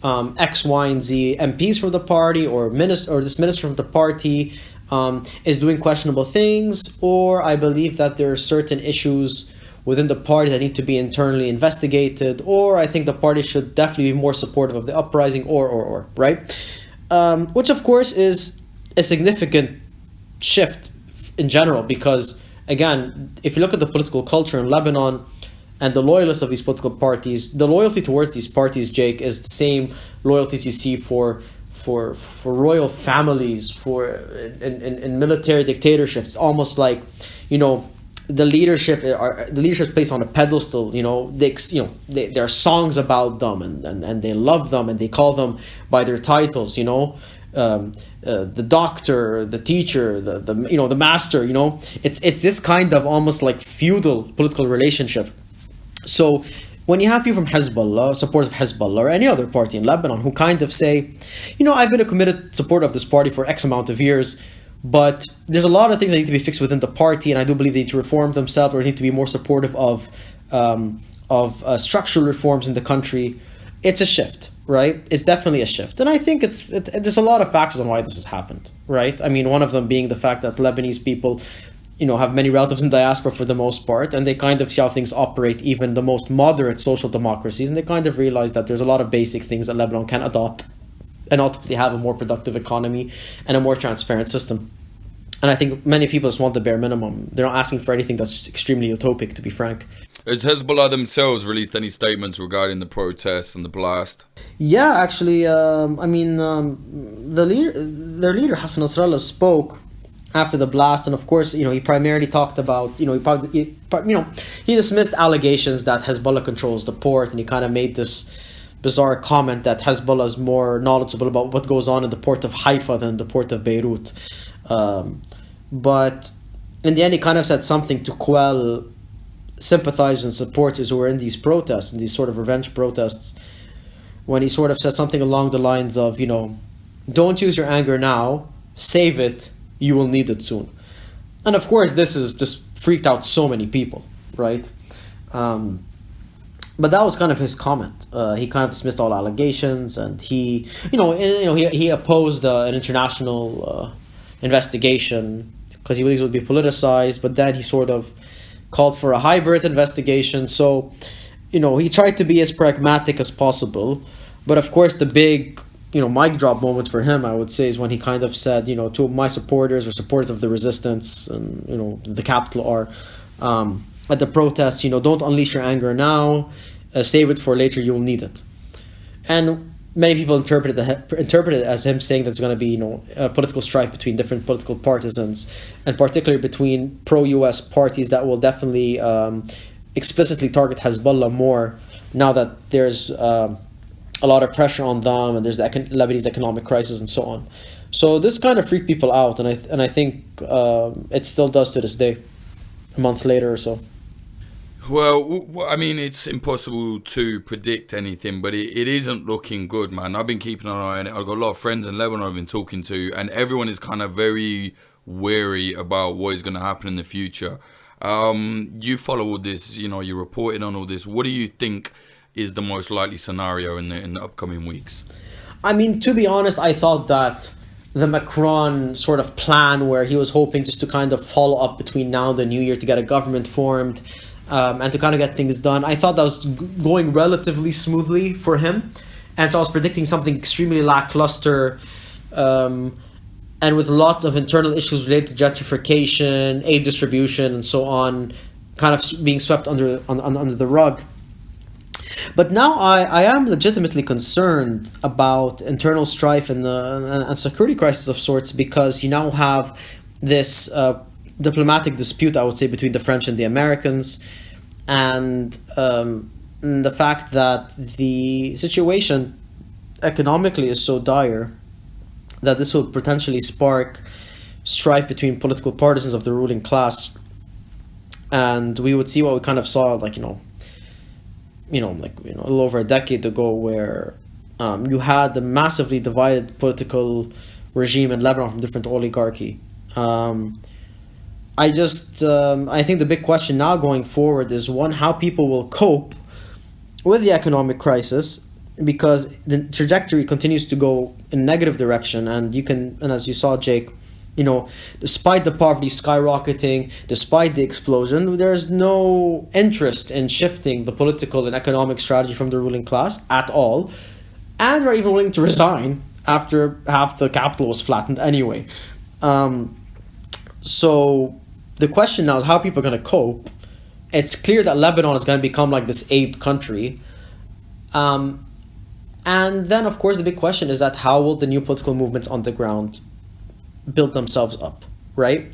X, Y, and Z MPs from the party or this minister from the party is doing questionable things, or I believe that there are certain issues within the party that need to be internally investigated, or I think the party should definitely be more supportive of the uprising, or right? Which of course is a significant shift in general, because again, if you look at the political culture in Lebanon and the loyalists of these political parties, the loyalty towards these parties, Jake, is the same loyalties you see for royal families, in military dictatorships. Almost like, the leadership placed on a pedestal. There are songs about them, and they love them, and they call them by their titles. The doctor, the teacher, the master. It's this kind of almost like feudal political relationship. So when you have people from Hezbollah, supporters of Hezbollah, or any other party in Lebanon, who kind of say, I've been a committed supporter of this party for X amount of years, but there's a lot of things that need to be fixed within the party, and I do believe they need to reform themselves, or need to be more supportive of structural reforms in the country. It's a shift, right? It's definitely a shift. And I think there's a lot of factors on why this has happened, right? I mean, one of them being the fact that Lebanese people have many relatives in diaspora for the most part, and they kind of see how things operate, even the most moderate social democracies, and they kind of realize that there's a lot of basic things that Lebanon can adopt and ultimately have a more productive economy and a more transparent system. And I think many people just want the bare minimum. They're not asking for anything that's extremely utopic, to be frank. Has Hezbollah themselves released any statements regarding the protests and the blast? Yeah, actually, their leader Hassan Nasrallah spoke after the blast, and of course, he primarily talked about, he dismissed allegations that Hezbollah controls the port, and he kind of made this bizarre comment that Hezbollah is more knowledgeable about what goes on in the port of Haifa than the port of Beirut. But in the end, he kind of said something to quell sympathizers and supporters who were in these protests, in these sort of revenge protests, when he sort of said something along the lines of, don't use your anger now, save it, you will need it soon. And of course, this is just freaked out so many people, right? But that was kind of his comment. He kind of dismissed all allegations, and he opposed an international investigation because he believes it would be politicized. But then he sort of called for a hybrid investigation. So, he tried to be as pragmatic as possible. But of course, the big mic drop moment for him, I would say, is when he kind of said, to my supporters or supporters of the resistance and, the capital are, at the protests, don't unleash your anger now, save it for later, you will need it. And many people interpret it as him saying that there's going to be, a political strife between different political partisans, and particularly between pro-US parties that will definitely explicitly target Hezbollah more now that there's a lot of pressure on them, and there's the Lebanese economic crisis and so on. So this kind of freaked people out, and I think it still does to this day, a month later or so. Well, I mean, it's impossible to predict anything, but it isn't looking good, man. I've been keeping an eye on it. I've got a lot of friends in Lebanon I've been talking to, and everyone is kind of very wary about what is going to happen in the future. You follow all this, you're reporting on all this. What do you think is the most likely scenario in the upcoming weeks? I mean, to be honest, I thought that the Macron sort of plan, where he was hoping just to kind of follow up between now and the new year to get a government formed, and to kind of get things done, I thought that was going relatively smoothly for him. And so I was predicting something extremely lackluster, and with lots of internal issues related to gentrification, aid distribution, and so on, kind of being swept under the rug. But now I am legitimately concerned about internal strife and security crisis of sorts, because you now have this diplomatic dispute, I would say, between the French and the Americans, and the fact that the situation economically is so dire that this will potentially spark strife between political partisans of the ruling class, and we would see what we kind of saw, a little over a decade ago, where you had a massively divided political regime in Lebanon from different oligarchy. I think the big question now going forward is, one, how people will cope with the economic crisis, because the trajectory continues to go in a negative direction, and as you saw, Jake, despite the poverty skyrocketing, despite the explosion, there's no interest in shifting the political and economic strategy from the ruling class at all, and are even willing to resign after half the capital was flattened anyway. So the question now is how people are going to cope. It's clear that Lebanon is going to become like this aid country. And then, of course, the big question is that how will the new political movements on the ground build themselves up, right?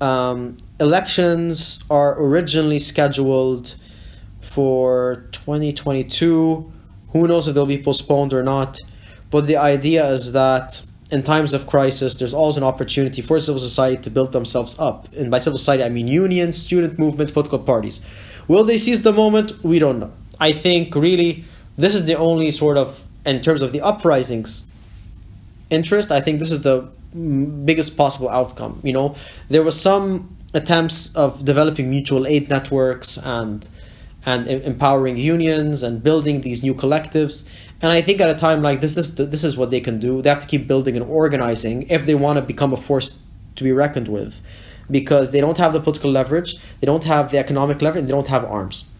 Elections are originally scheduled for 2022. Who knows if they'll be postponed or not? But the idea is that in times of crisis, there's always an opportunity for civil society to build themselves up. And by civil society, I mean unions, student movements, political parties. Will they seize the moment? We don't know. I think really this is the only sort of, in terms of the uprisings interest, I think this is the biggest possible outcome. There was some attempts of developing mutual aid networks and empowering unions and building these new collectives. And I think at a time like this is what they can do. They have to keep building and organizing if they want to become a force to be reckoned with, because they don't have the political leverage, they don't have the economic leverage, and they don't have arms.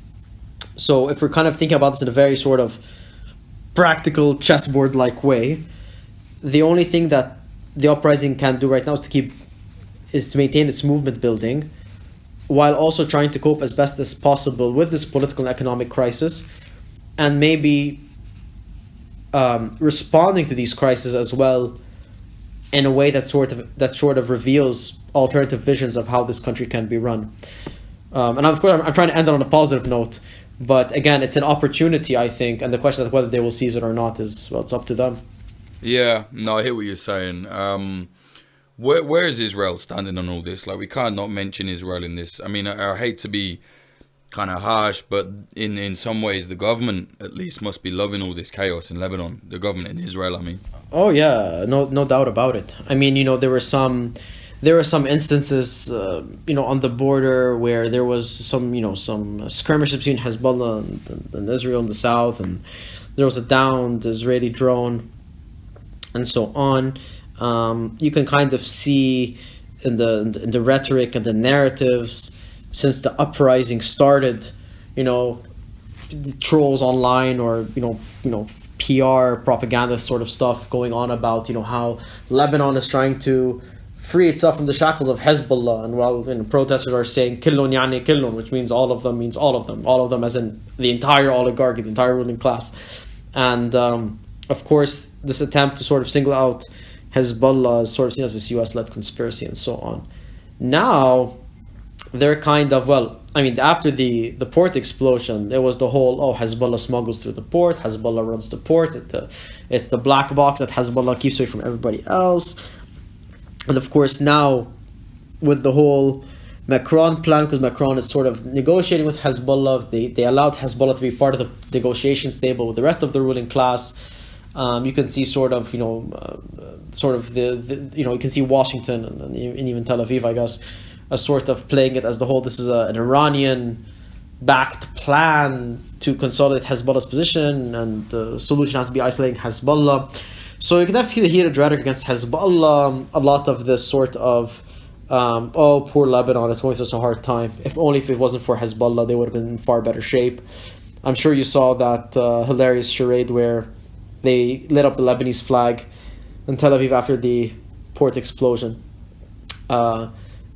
So if we're kind of thinking about this in a very sort of practical chessboard-like way, the only thing that the uprising can do right now is to maintain its movement building, while also trying to cope as best as possible with this political and economic crisis, and maybe responding to these crises as well in a way that sort of reveals alternative visions of how this country can be run. And of course, I'm trying to end it on a positive note, but again, it's an opportunity, I think, and the question of whether they will seize it or not is, well, it's up to them. Yeah, no, I hear what you're saying. Where is Israel standing on all this? Like, we can't not mention Israel in this. I mean, I hate to be kind of harsh, but in some ways, the government at least must be loving all this chaos in Lebanon. The government in Israel, I mean. Oh yeah, no doubt about it. I mean, there were some instances, on the border where there was some skirmishes between Hezbollah and Israel in the south, and there was a downed Israeli drone, and so on. You can kind of see in the rhetoric and the narratives since the uprising started, the trolls online or PR propaganda sort of stuff going on about how Lebanon is trying to free itself from the shackles of Hezbollah, and while protesters are saying "Killun yani killun," which means all of them as in the entire oligarchy, the entire ruling class, and of course this attempt to sort of single out Hezbollah is sort of seen as this US-led conspiracy and so on. Now they're kind of, after the port explosion, it was the whole, Hezbollah smuggles through the port, Hezbollah runs the port, it's the black box that Hezbollah keeps away from everybody else. And of course now with the whole Macron plan, because Macron is sort of negotiating with Hezbollah, they allowed Hezbollah to be part of the negotiations table with the rest of the ruling class. You can see you can see Washington and even Tel Aviv, I guess, as sort of playing it as the whole, this is an Iranian-backed plan to consolidate Hezbollah's position, and the solution has to be isolating Hezbollah. So you can definitely hear the rhetoric against Hezbollah, a lot of this sort of, poor Lebanon, it's going through such a hard time. If it wasn't for Hezbollah, they would have been in far better shape. I'm sure you saw that hilarious charade where they lit up the Lebanese flag in Tel Aviv after the port explosion on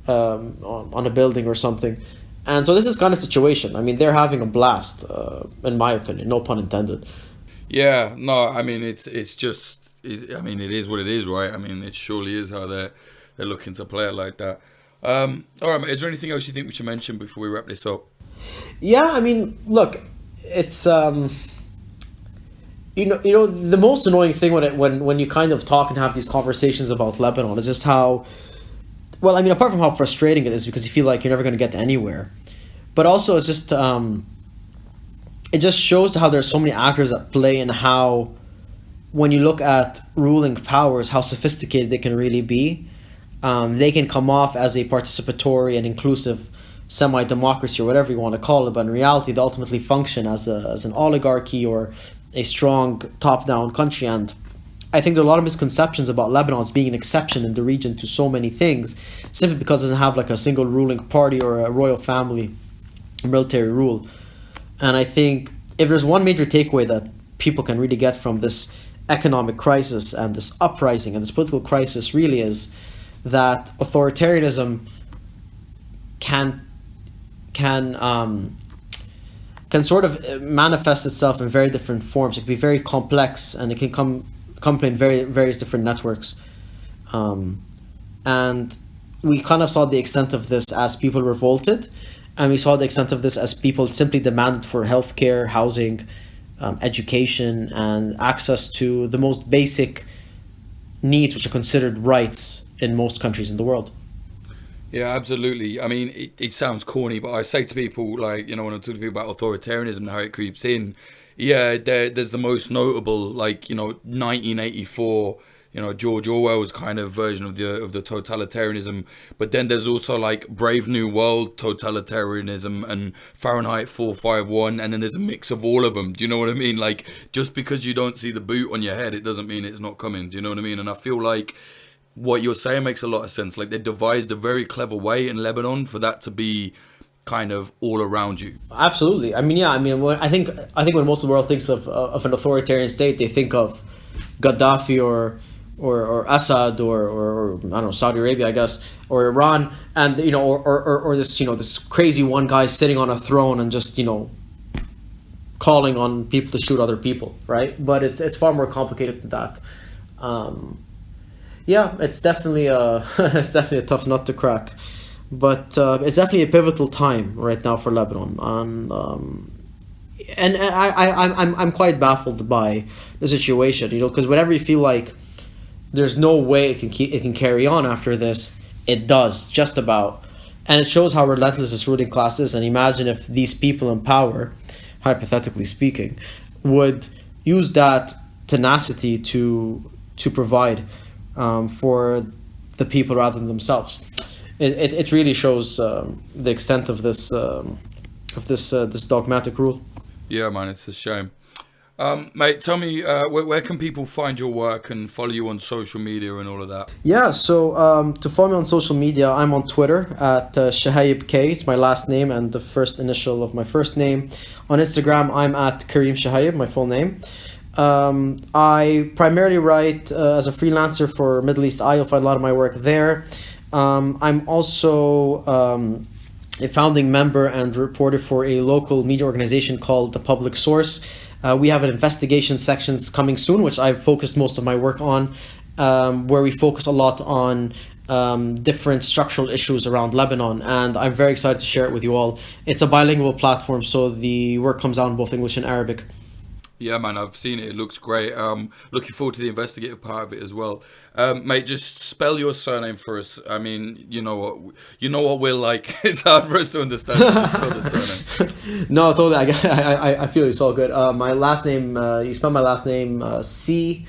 a building or something. And so this is kind of situation. I mean, they're having a blast, in my opinion, no pun intended. Yeah, no, I mean, it is what it is, right? I mean, it surely is how they're looking to play it like that. All right, mate, is there anything else you think we should mention before we wrap this up? Yeah, I mean, look, it's the most annoying thing when you kind of talk and have these conversations about Lebanon is just how, apart from how frustrating it is because you feel like you're never going to get anywhere, but also it's just it just shows how there's so many actors at play, and how when you look at ruling powers, how sophisticated they can really be. They can come off as a participatory and inclusive semi-democracy or whatever you want to call it, but in reality they ultimately function as an oligarchy or a strong top-down country. And I think there are a lot of misconceptions about Lebanon as being an exception in the region to so many things, simply because it doesn't have like a single ruling party or a royal family, military rule. And I think if there's one major takeaway that people can really get from this economic crisis and this uprising and this political crisis really is that authoritarianism can sort of manifest itself in very different forms. It can be very complex, and it can come in various different networks. And we kind of saw the extent of this as people revolted, and we saw the extent of this as people simply demanded for healthcare, housing, education, and access to the most basic needs, which are considered rights in most countries in the world. Yeah, absolutely. I mean, it sounds corny, but I say to people, like, when I talk to people about authoritarianism and how it creeps in, yeah, there's the most notable, 1984, George Orwell's kind of version of the totalitarianism. But then there's also like Brave New World totalitarianism and Fahrenheit 451, and then there's a mix of all of them. Do you know what I mean? Like, just because you don't see the boot on your head, it doesn't mean it's not coming. Do you know what I mean? And I feel like what you're saying makes a lot of sense. Like, they devised a very clever way in Lebanon for that to be kind of all around you. Absolutely. I think when most of the world thinks of an authoritarian state, they think of Gaddafi or or Assad or I don't know, Saudi Arabia, I guess, or Iran, and or this this crazy one guy sitting on a throne and just calling on people to shoot other people, right? But it's far more complicated than that. Yeah, it's definitely it's definitely a tough nut to crack, but it's definitely a pivotal time right now for Lebanon, and I'm quite baffled by the situation, because whenever you feel like there's no way it can carry on after this, it does, just about. And it shows how relentless this ruling class is. And imagine if these people in power, hypothetically speaking, would use that tenacity to provide for the people rather than themselves. It really shows the extent of this dogmatic rule. Yeah, man, it's a shame. Mate, tell me, where can people find your work and follow you on social media and all of that? Yeah, so to follow me on social media, I'm on Twitter at Chehayeb K. It's my last name and the first initial of my first name. On Instagram, I'm at Kareem Chehayeb, my full name. I primarily write as a freelancer for Middle East Eye. You'll find a lot of my work there. I'm also a founding member and reporter for a local media organization called The Public Source. We have an investigation section coming soon, which I've focused most of my work on, where we focus a lot on different structural issues around Lebanon, and I'm very excited to share it with you all. It's a bilingual platform, so the work comes out in both English and Arabic. Yeah, man, I've seen it. It looks great. Looking forward to the investigative part of it as well. Mate, just spell your surname for us. I mean, you know what we're like. It's hard for us to understand. So just spell the surname. No, totally. I feel it's all good. My last name. You spell my last name Chehayeb,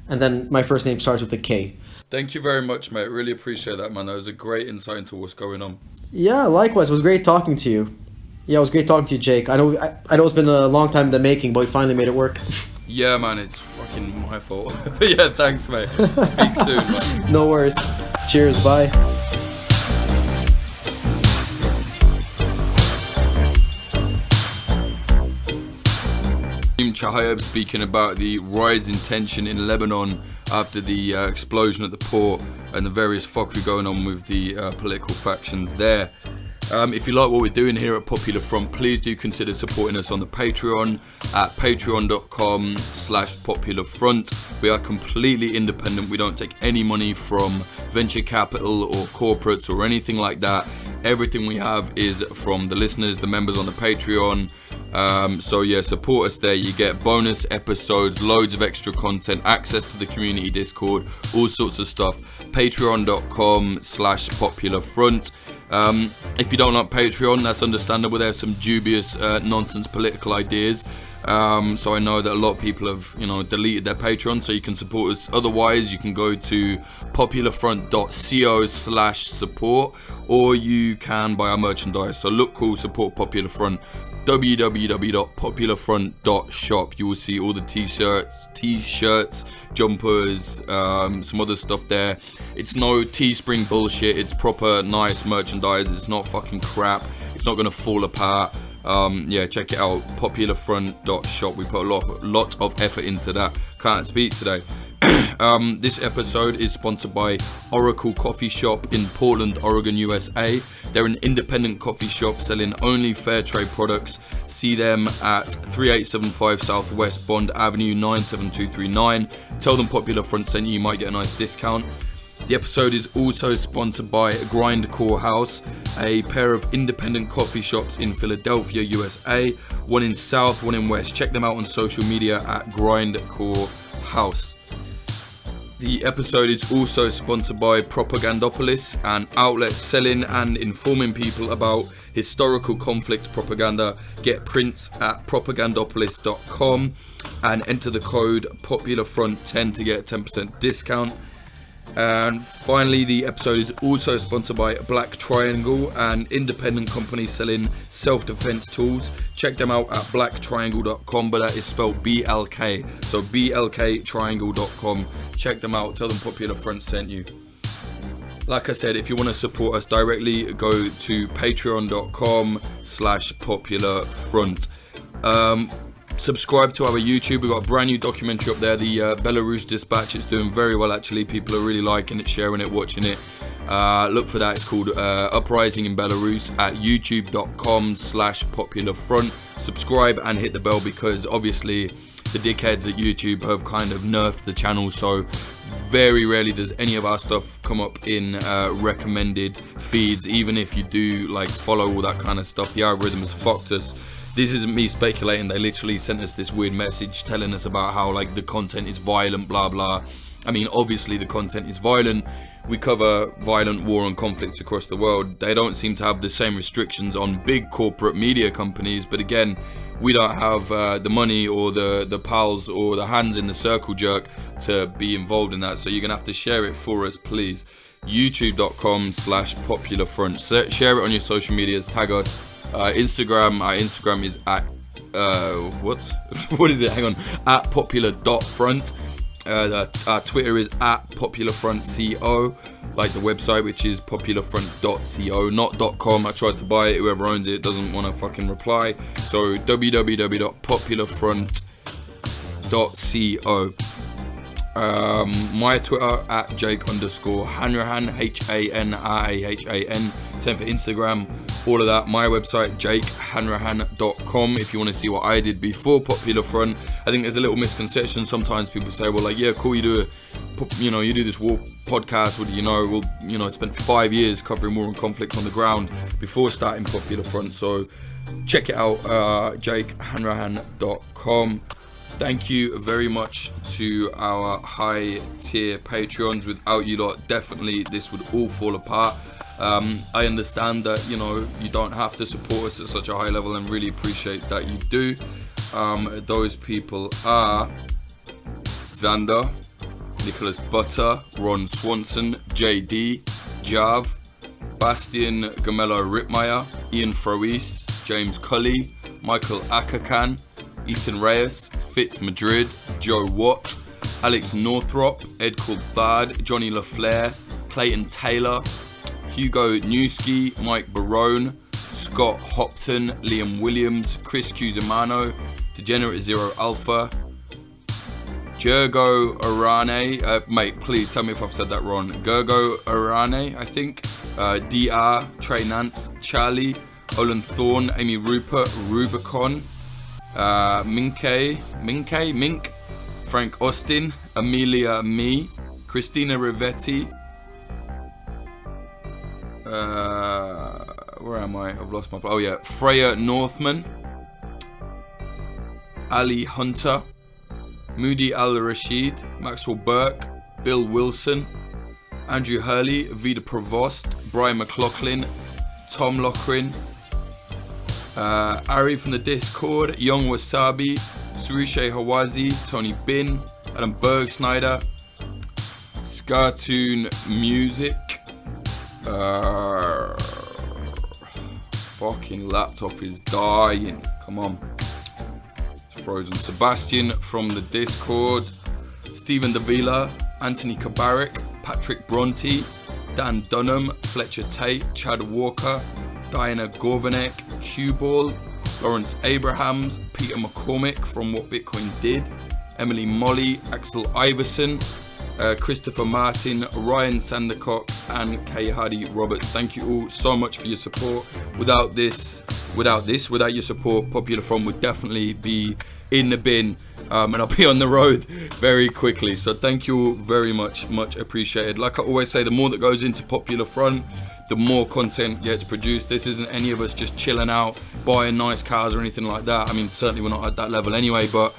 and then my first name starts with a K. Thank you very much, mate. Really appreciate that, man. That was a great insight into what's going on. Yeah, likewise. It was great talking to you. Yeah, it was great talking to you, Jake. I know it's been a long time in the making, but we finally made it work. Yeah, man, it's fucking my fault. But yeah, thanks, mate. Speak soon, man. No worries. Cheers, bye. Kareem Chehayeb speaking about the rise in tension in Lebanon after the explosion at the port and the various fuckery going on with the political factions there. If you like what we're doing here at Popular Front, please do consider supporting us on the Patreon at patreon.com/popularfront. We are completely independent. We don't take any money from venture capital or corporates or anything like that. Everything we have is from the listeners, the members on the Patreon. So yeah, support us there. You get bonus episodes, loads of extra content, access to the community Discord, all sorts of stuff. Patreon.com/popularfront. If you don't like Patreon, that's understandable. There's some dubious nonsense political ideas. So I know that a lot of people have, deleted their Patreon, so you can support us. Otherwise, you can go to popularfront.co/support, or you can buy our merchandise. So look cool, support Popular Front. www.popularfront.shop. You will see all the t-shirts, jumpers, some other stuff there. It's no Teespring bullshit. It's proper nice merchandise. It's not fucking crap. It's not gonna fall apart. Yeah, check it out. Popularfront.shop. We put a lot of effort into that. Can't speak today. This episode is sponsored by Oracle Coffee Shop in Portland, Oregon, USA. They're an independent coffee shop selling only fair trade products. See them at 3875 Southwest Bond Avenue 97239. Tell them Popular Front sent you. You might get a nice discount. The episode is also sponsored by Grindcore House, a pair of independent coffee shops in Philadelphia, USA. One in South, one in West. Check them out on social media at Grindcore House. The episode is also sponsored by Propagandopolis, an outlet selling and informing people about historical conflict propaganda. Get prints at propagandopolis.com and enter the code POPULARFRONT10 to get a 10% discount. And finally, the episode is also sponsored by Black Triangle, an independent company selling self-defense tools. Check them out at blacktriangle.com, but that is spelled BLK. So blktriangle.com. Check them out. Tell them Popular Front sent you. Like I said, if you want to support us directly, go to patreon.com/popularfront. Subscribe to our YouTube. We've got a brand new documentary up there, the Belarus Dispatch. It's doing very well, actually. People are really liking it, sharing it, watching it. Look for that. It's called Uprising in Belarus at youtube.com/Popular Front. Subscribe and hit the bell, because obviously the dickheads at YouTube have kind of nerfed the channel, so very rarely does any of our stuff come up in recommended feeds. Even if you do like follow all that kind of stuff, the algorithm has fucked us. This isn't me speculating. They literally sent us this weird message telling us about how like the content is violent, blah blah. I mean, obviously the content is violent. We cover violent war and conflicts across the world. They don't seem to have the same restrictions on big corporate media companies, but again, we don't have the money or the pals or the hands in the circle jerk to be involved in that. So you're gonna have to share it for us, please. youtube.com/Popular Front. Share it on your social medias, tag us. Instagram, our Instagram is at what is it? Hang on, at popular.front. Our Twitter is at popularfrontco, like the website, which is popularfront.co, not .com. I tried to buy it. Whoever owns it doesn't want to fucking reply. So www.popularfront.co. My Twitter at Jake_Hanrahan, HANRAHAN. Same for Instagram. All of that. My website, jakehanrahan.com. If you want to see what I did before Popular Front. I think there's a little misconception. Sometimes people say, well, like, yeah, cool, you do this war podcast. What do you know? Well, I spent 5 years covering war and conflict on the ground before starting Popular Front. So check it out, jakehanrahan.com. Thank you very much to our high tier Patreons. Without you lot, definitely this would all fall apart. I understand that, you don't have to support us at such a high level, and really appreciate that you do. Those people are Xander, Nicholas Butter, Ron Swanson, JD, Jav, Bastian Gamello Rittmeyer, Ian Froese, James Cully, Michael Akakan, Ethan Reyes, Fitz Madrid, Joe Watt, Alex Northrop, Ed Coulthard, Johnny LaFleur, Clayton Taylor, Hugo Newski, Mike Barone, Scott Hopton, Liam Williams, Chris Cusimano, Degenerate Zero Alpha, Gergo Arane, mate, please tell me if I've said that wrong. Gergo Arane, I think, DR, Trey Nance, Charlie, Olin Thorne, Amy Rupert, Rubicon, Mink, Frank Austin, Amelia Me, Christina Rivetti, where am I? I've lost my... Oh yeah, Freya Northman, Ali Hunter, Moody Al-Rashid, Maxwell Burke, Bill Wilson, Andrew Hurley, Vida Provost, Brian McLaughlin, Tom Lochrin, Ari from the Discord, Young Wasabi, Surishe Hawazi, Tony Bin, Adam Berg Snyder, Scartoon Music, fucking laptop is dying, come on, it's frozen. Sebastian from the Discord, Stephen Davila, Anthony Kabarik, Patrick Bronte, Dan Dunham, Fletcher Tate, Chad Walker, Diana Gorvanek, Q-Ball, Lawrence Abrahams, Peter McCormick from What Bitcoin Did, Emily Molly, Axel Iverson, Christopher Martin, Ryan Sandercock, and Kay Hardy Roberts. Thank you all so much for your support. Without your support, Popular Front would definitely be in the bin, and I'll be on the road very quickly. So thank you all very much, much appreciated. Like I always say, the more that goes into Popular Front, the more content gets produced. This isn't any of us just chilling out, buying nice cars or anything like that. I mean, certainly we're not at that level anyway, but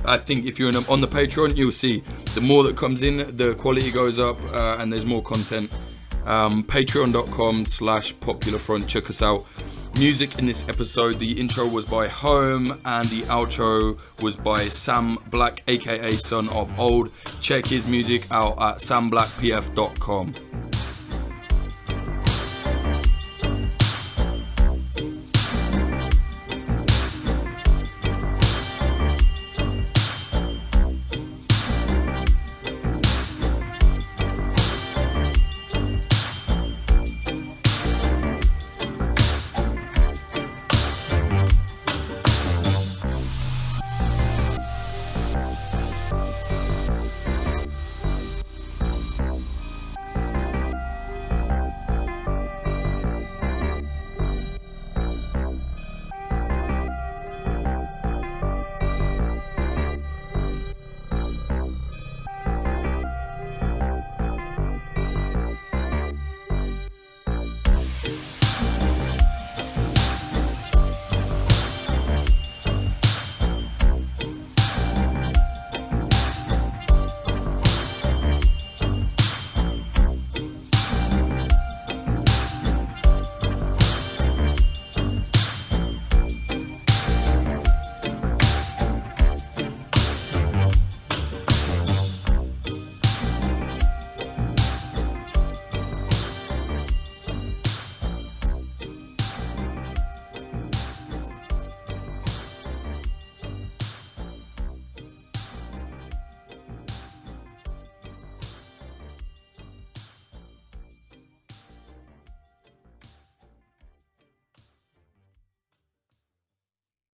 I think if you're on the Patreon, you'll see the more that comes in, the quality goes up, and there's more content. Patreon.com/Popular Front. Check us out. Music in this episode, the intro was by Home and the outro was by Sam Black, aka Son of Old. Check his music out at samblackpf.com.